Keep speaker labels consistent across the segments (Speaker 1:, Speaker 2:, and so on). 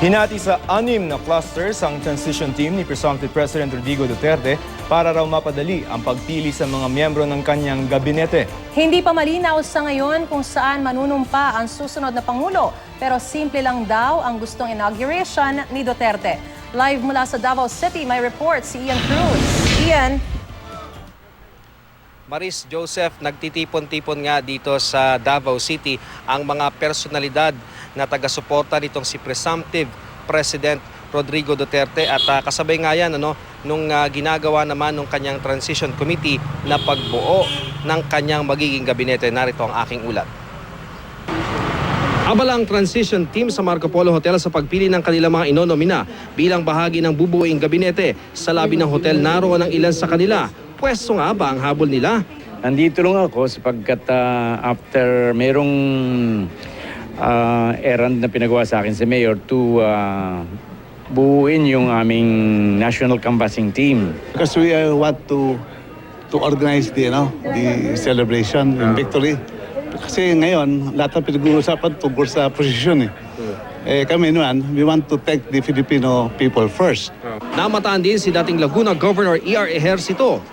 Speaker 1: Hinati sa 6 na clusters ang transition team ni Presumptive President Rodrigo Duterte para raw mapadali ang pagpili sa mga miyembro ng kanyang gabinete.
Speaker 2: Hindi pa malinaw sa ngayon kung saan manunumpa ang susunod na Pangulo, pero simple lang daw ang gustong inauguration ni Duterte. Live mula sa Davao City, may report si Ian Cruz. Ian?
Speaker 3: Maris, Joseph, nagtitipon-tipon nga dito sa Davao City ang mga personalidad na taga-suporta nitong si Presumptive President Rodrigo Duterte at kasabay nga yan nung ginagawa naman ng kanyang transition committee na pagbuo ng kanyang magiging gabinete. Narito ang aking ulat. Abala ang transition team sa Marco Polo Hotel sa pagpili ng kanilang mga inonomina bilang bahagi ng bubuoing gabinete. Sa labi ng hotel naroon ang ilan sa kanila. Pwesto nga ba ang habol nila?
Speaker 4: Nandito lang ako sapagkat after merong errand na pinagawa sa akin si Mayor to buuin yung aming national canvassing team.
Speaker 5: Because we want to organize the celebration in victory. Kasi ngayon, lahat ng pinag-uusapan tungkol sa posisyon kami naman, we want to take the Filipino people first.
Speaker 3: Namataan din si dating Laguna Governor E.R. Ejercito,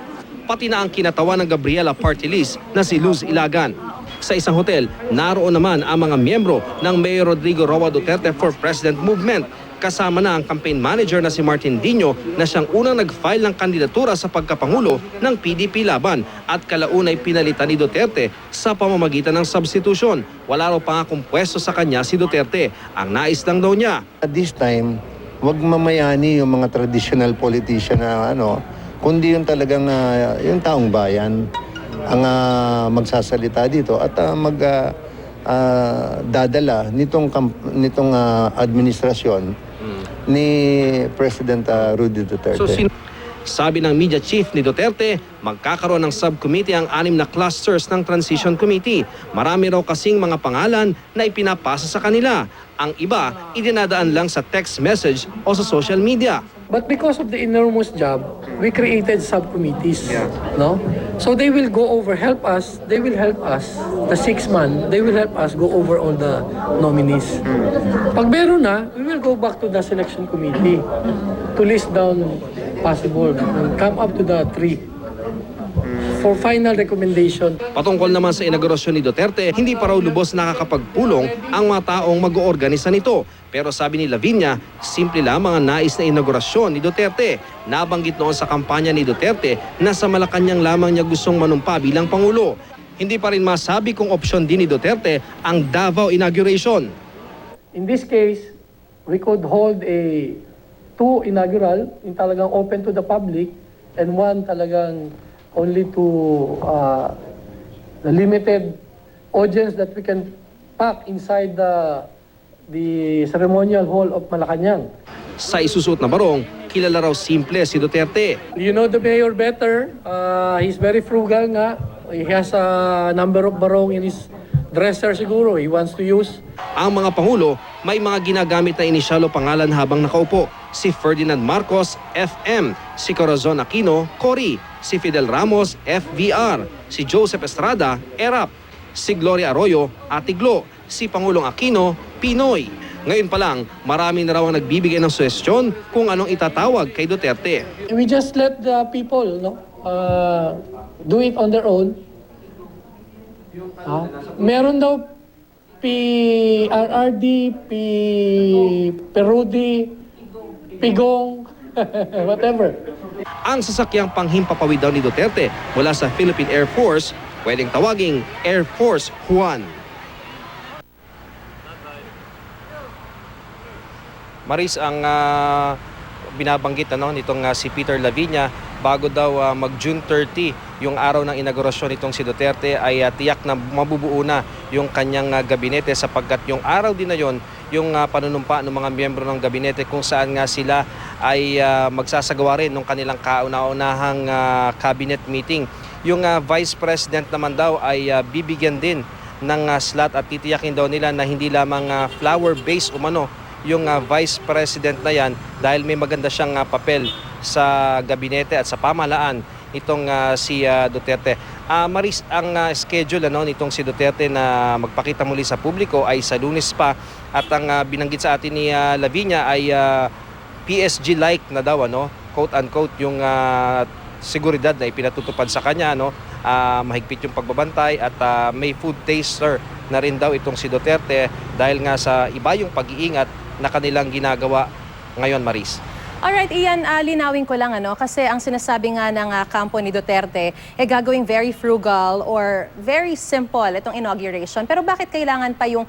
Speaker 3: pati na ang kinatawan ng Gabriela Party List na si Luz Ilagan. Sa isang hotel, naroon naman ang mga miyembro ng Mayor Rodrigo Roa Duterte for President Movement. Kasama na ang campaign manager na si Martin Dino na siyang unang nag-file ng kandidatura sa pagkapangulo ng PDP Laban at kalaunay pinalitan ni Duterte sa pamamagitan ng substitution. Wala raw pangakong pwesto sa kanya si Duterte. Ang nais lang daw niya.
Speaker 6: At this time, wag mamayani yung mga traditional politician na kundi yung talagang yung taong bayan ang magsasalita dito at dadala nitong administrasyon ni President Rudy Duterte.
Speaker 3: Sabi ng media chief ni Duterte, magkakaroon ng subcommittee ang 6 na clusters ng Transition Committee. Marami raw kasing mga pangalan na ipinapasa sa kanila. Ang iba, idinadaan lang sa text message o sa social media.
Speaker 7: But because of the enormous job, we created subcommittees, no? So they will go over, help us, the 6-man, they will help us go over all the nominees. Pag meron na, we will go back to the selection committee to list down possible and come up to the 3 for final recommendation.
Speaker 3: Patungkol naman sa inaugurasyon ni Duterte, hindi pa raw lubos nakakapagpulong ang mga taong mag-oorganisa nito. Pero sabi ni Lavinia, simple lamang ang nais na inaugurasyon ni Duterte. Nabanggit noon sa kampanya ni Duterte na sa Malacanang lamang niya gustong manumpa bilang Pangulo. Hindi pa rin masabi kung opsyon din ni Duterte ang Davao inauguration.
Speaker 7: In this case, we could hold a 2 inaugural, yung talagang open to the public, and 1 talagang only to the limited audience that we can pack inside the ceremonial hall of Malacanang.
Speaker 3: Sa isusuot na barong, kilala raw simple si Duterte.
Speaker 7: You know the mayor better. He's very frugal nga. He has a number of barong in his dresser siguro. He wants to use.
Speaker 3: Ang mga Pangulo, may mga ginagamit na inisyal o pangalan habang nakaupo. Si Ferdinand Marcos, FM. Si Corazon Aquino, Cory. Si Fidel Ramos, FVR. Si Joseph Estrada, ERAP. Si Gloria Arroyo, Atiglo. Si Pangulong Aquino, Pinoy. Ngayon pa lang, marami na raw ang nagbibigay ng suhestyon kung anong itatawag kay Duterte.
Speaker 7: We just let the people do it on their own. Meron daw PRRD, Perudi, Pigong, whatever.
Speaker 3: Ang sasakyang panghimpapawid daw ni Duterte mula sa Philippine Air Force, pwedeng tawaging Air Force Juan. Maris, ang binabanggit nitong si Peter Lavinia, bago daw mag-June 30 yung araw ng inaugurasyon nitong si Duterte ay tiyak na mabubuo na yung kanyang gabinete sapagkat yung araw din na yon yung panunumpa ng mga miyembro ng gabinete kung saan nga sila ay magsasagawa rin ng kanilang kauna-unahang cabinet meeting. Yung Vice President naman daw ay bibigyan din ng slot at titiyakin daw nila na hindi lamang flower-based yung Vice President na yan dahil may maganda siyang papel sa gabinete at sa pamahalaan itong si Duterte. Maris, ang schedule nitong si Duterte na magpakita muli sa publiko ay sa Lunes pa, at ang binanggit sa atin ni Lavinia ay PSG-like na daw, quote-unquote, yung seguridad na ipinatutupad sa kanya, mahigpit yung pagbabantay, at may food taster na rin daw itong si Duterte dahil nga sa iba yung pag-iingat na kanilang ginagawa ngayon, Maris.
Speaker 2: Alright, Ian, linawin ko lang kasi ang sinasabi nga ng kampo ni Duterte gagawing very frugal or very simple itong inauguration. Pero bakit kailangan pa yung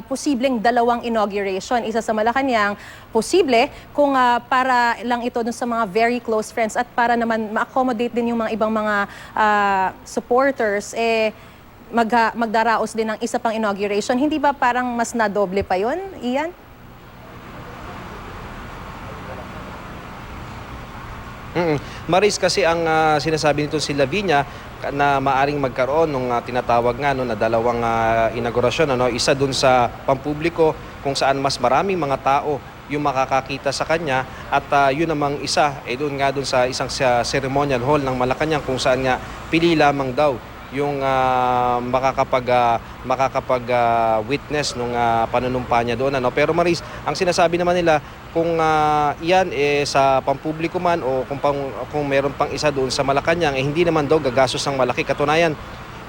Speaker 2: posibleng dalawang inauguration? Isa sa Malacanang, posible kung para lang ito dun sa mga very close friends at para naman ma-accommodate din yung mga ibang mga supporters, magdaraos din ng isa pang inauguration. Hindi ba parang mas nadoble pa yun, Ian?
Speaker 3: Maris, kasi ang sinasabi nito si Lavinia na maaring magkaroon ng tinatawag nga na dalawang inaugurasyon, isa dun sa pampubliko kung saan mas maraming mga tao yung makakakita sa kanya, at yun namang isa doon nga dun sa isang ceremonial hall ng Malacanang kung saan nga pili lamang daw yung makakapag-witness nung panunumpa niya doon. Pero Maris, ang sinasabi naman nila, kung iyan sa pampubliko man o kung meron pang isa doon sa Malacanang, hindi naman daw gagastos ng malaki. Katunayan,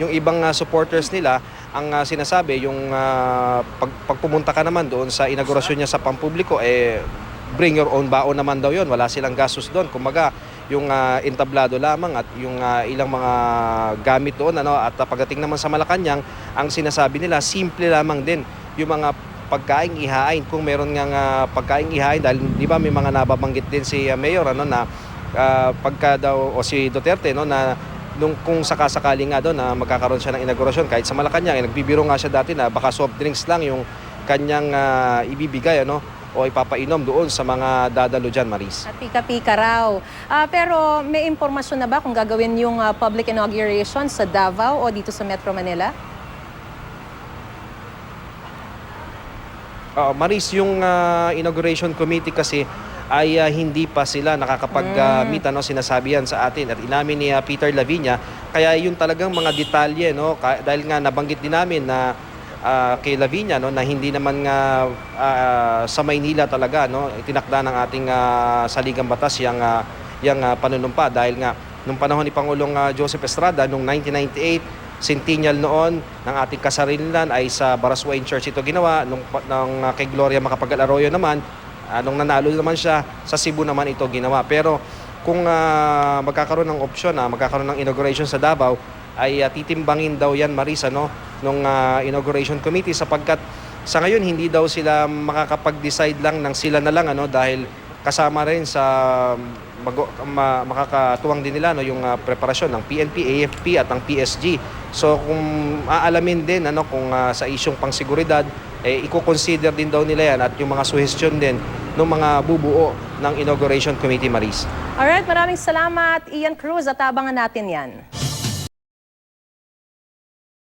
Speaker 3: yung ibang supporters nila, ang sinasabi, yung pag pumunta ka naman doon sa inaugurasyon niya sa pampubliko, bring your own baon naman daw yon. Wala silang gastos doon. Kumbaga, yung entablado lamang at yung ilang mga gamit doon, at pagdating naman sa Malacanang, ang sinasabi nila, simple lamang din yung mga pagkaing ihain, kung meron nga pagkaing ihain, dahil di ba may mga nababanggit din si Mayor na pagka daw, o si Duterte na kung sakasakali nga doon na magkakaroon siya ng inaugurasyon kahit sa Malacanang, nagbibiro nga siya dati na baka soft drinks lang yung kanyang ibibigay o ipapainom doon sa mga dadalo dyan, Maris.
Speaker 2: At pika-pika raw. Pero may impormasyon na ba kung gagawin yung public inauguration sa Davao o dito sa Metro Manila?
Speaker 3: Maris, yung inauguration committee kasi ay hindi pa sila nakakapag-meet, sinasabi yan sa atin at inamin ni Peter Lavinia. Kaya yun talagang mga detalye, dahil nga nabanggit din namin na kay Lavinia na hindi naman nga sa Maynila talaga itinakda ng ating saligang batas yung panunumpa, dahil nga nung panahon ni Pangulong Joseph Estrada noong 1998, centennial noon ng ating kasarilan, ay sa Baraswain Church ito ginawa. Nung kay Gloria Macapagal Arroyo naman, nung nanalo naman siya sa Cebu naman ito ginawa. Pero kung magkakaroon ng opsyon magkakaroon ng inauguration sa Davao, ay titimbangin daw yan, Marisa, nung inauguration committee, sapagkat sa ngayon hindi daw sila makakapag-decide lang ng sila na lang dahil kasama rin sa makakatuwang din nila yung preparasyon ng PNP, AFP at ang PSG. So kung aalamin din kung sa isyong pangseguridad, i-consider din daw nila yan, at yung mga suhestyon din ng mga bubuo ng inauguration committee, Maris.
Speaker 2: Alright, maraming salamat, Ian Cruz, at abangan natin yan.